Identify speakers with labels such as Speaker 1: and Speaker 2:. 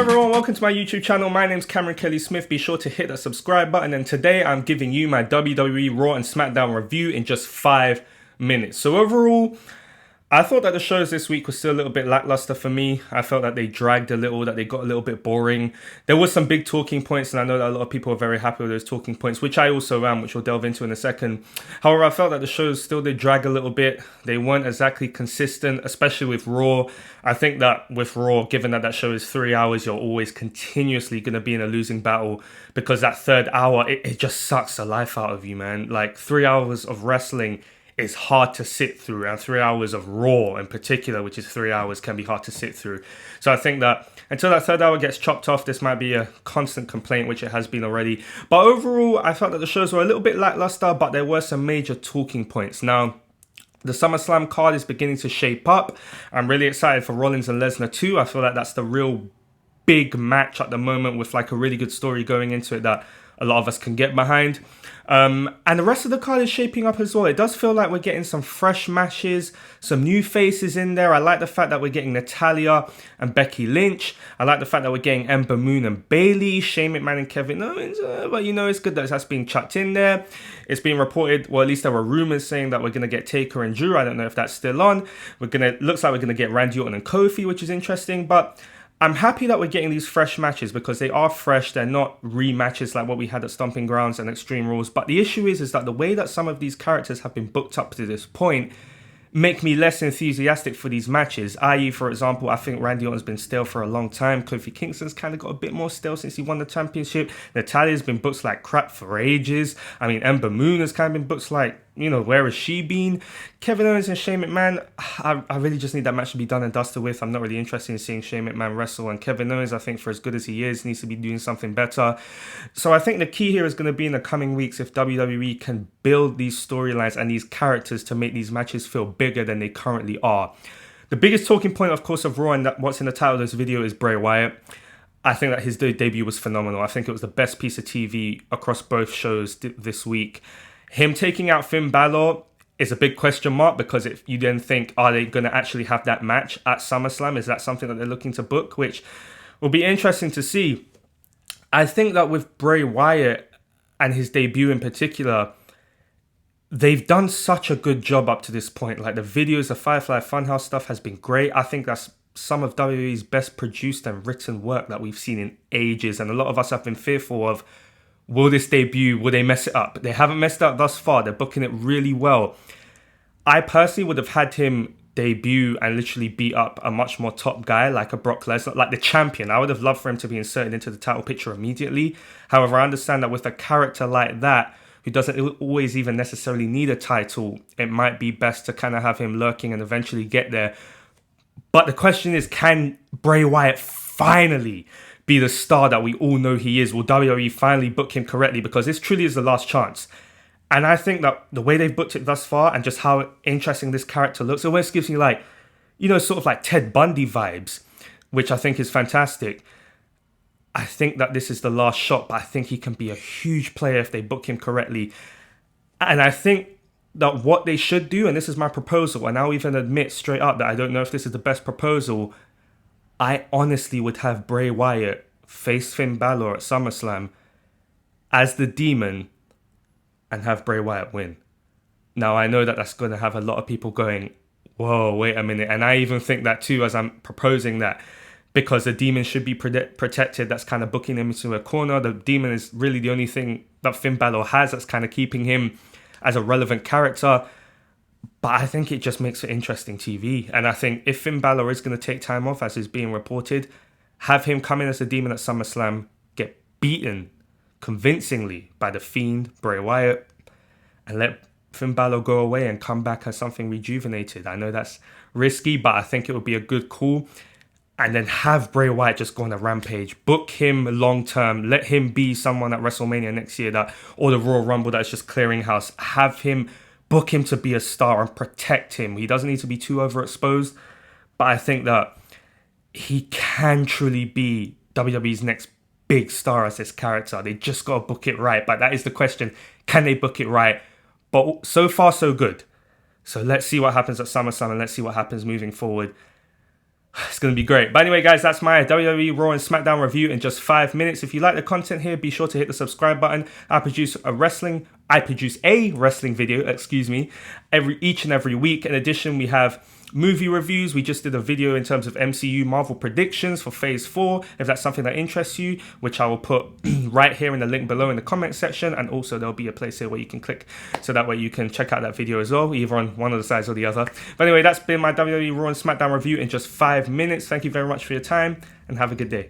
Speaker 1: everyone, welcome to my YouTube channel. My name's Cameron Kelly Smith. Be sure to hit that subscribe button, and today I'm giving you my WWE Raw and Smackdown review in just 5 minutes. So overall, I thought that the shows this week were still a little bit lackluster for me. I felt that they dragged a little, that they got a little bit boring. There was some big talking points, and I know that a lot of people are very happy with those talking points, which I also am, which we'll delve into in a second. However, I felt that the shows still did drag a little bit. They weren't exactly consistent, especially with Raw. I think that with Raw, given that that show is 3 hours, you're always continuously going to be in a losing battle, because that third hour, it just sucks the life out of you, man. Like 3 hours of wrestling is hard to sit through, and 3 hours of Raw in particular, which is 3 hours, can be hard to sit through. So I think that until that third hour gets chopped off, this might be a constant complaint, which it has been already. But overall, I felt that the shows were a little bit lackluster, but there were some major talking points. Now, the SummerSlam card is beginning to shape up. I'm really excited for Rollins and Lesnar too. I feel like that's the real big match at the moment, with like a really good story going into it that a lot of us can get behind. And the rest of the card is shaping up as well. It does feel like we're getting some fresh matches, some new faces in there. I like the fact that we're getting Natalya and Becky Lynch. I like the fact that we're getting Ember Moon and Bayley, Shane McMahon and Kevin Owens. But you know, it's good that that's being chucked in there. It's being reported, well, at least there were rumors saying that we're going to get Taker and Drew. I don't know if that's still on. Looks like we're going to get Randy Orton and Kofi, which is interesting. But I'm happy that we're getting these fresh matches, because they are fresh. They're not rematches like what we had at Stomping Grounds and Extreme Rules. But the issue is that the way that some of these characters have been booked up to this point make me less enthusiastic for these matches. I.e., for example, I think Randy Orton's been stale for a long time. Kofi Kingston's kind of got a bit more stale since he won the championship. Natalya's been booked like crap for ages. I mean, Ember Moon has kind of been booked like, you know, where has she been? Kevin Owens and Shane McMahon, I really just need that match to be done and dusted with. I'm not really interested in seeing Shane McMahon wrestle. And Kevin Owens, I think, for as good as he is, needs to be doing something better. So I think the key here is going to be in the coming weeks, if WWE can build these storylines and these characters to make these matches feel bigger than they currently are. The biggest talking point, of course, of Raw, and what's in the title of this video, is Bray Wyatt. I think that his debut was phenomenal. I think it was the best piece of TV across both shows this week. Him taking out Finn Balor is a big question mark, because if you then think, are they going to actually have that match at SummerSlam? Is that something that they're looking to book? Which will be interesting to see. I think that with Bray Wyatt and his debut in particular, they've done such a good job up to this point. Like the videos, the Firefly Funhouse stuff has been great. I think that's some of WWE's best produced and written work that we've seen in ages. And a lot of us have been fearful of, will this debut, will they mess it up? They haven't messed it up thus far. They're booking it really well. I personally would have had him debut and literally beat up a much more top guy like a Brock Lesnar, like the champion. I would have loved for him to be inserted into the title picture immediately. However, I understand that with a character like that, who doesn't always even necessarily need a title, it might be best to kind of have him lurking and eventually get there. But the question is, can Bray Wyatt finally be the star that we all know he is? Will WWE finally book him correctly? Because this truly is the last chance. And I think that the way they've booked it thus far, and just how interesting this character looks, it always gives me like, you know, sort of like Ted Bundy vibes, which I think is fantastic. I think that this is the last shot, but I think he can be a huge player if they book him correctly. And I think that what they should do, and this is my proposal, and I'll even admit straight up that I don't know if this is the best proposal, I honestly would have Bray Wyatt face Finn Balor at SummerSlam as the Demon and have Bray Wyatt win. Now, I know that that's going to have a lot of people going, whoa, wait a minute. And I even think that too, as I'm proposing that, because the Demon should be protected. That's kind of booking him into a corner. The Demon is really the only thing that Finn Balor has that's kind of keeping him as a relevant character. But I think it just makes for interesting TV. And I think if Finn Balor is going to take time off, as is being reported, have him come in as a Demon at SummerSlam, get beaten convincingly by the Fiend, Bray Wyatt, and let Finn Balor go away and come back as something rejuvenated. I know that's risky, but I think it would be a good call. And then have Bray Wyatt just go on a rampage. Book him long term. Let him be someone at WrestleMania next year, that, or the Royal Rumble that's just clearing house. Have him, book him to be a star and protect him. He doesn't need to be too overexposed, but I think that he can truly be WWE's next big star as this character. They just got to book it right. But that is the question. Can they book it right? But so far, so good. So let's see what happens at SummerSlam, and let's see what happens moving forward. It's going to be great. But anyway, guys, that's my WWE Raw and Smackdown review in just 5 minutes. If you like the content here, be sure to hit the subscribe button. I produce a wrestling video, each and every week. In addition, we have movie reviews. We just did a video in terms of MCU Marvel predictions for Phase 4. If that's something that interests you, which I will put right here in the link below in the comment section. And also there'll be a place here where you can click, so that way you can check out that video as well, either on one of the sides or the other. But anyway, that's been my WWE Raw and Smackdown review in just 5 minutes. Thank you very much for your time and have a good day.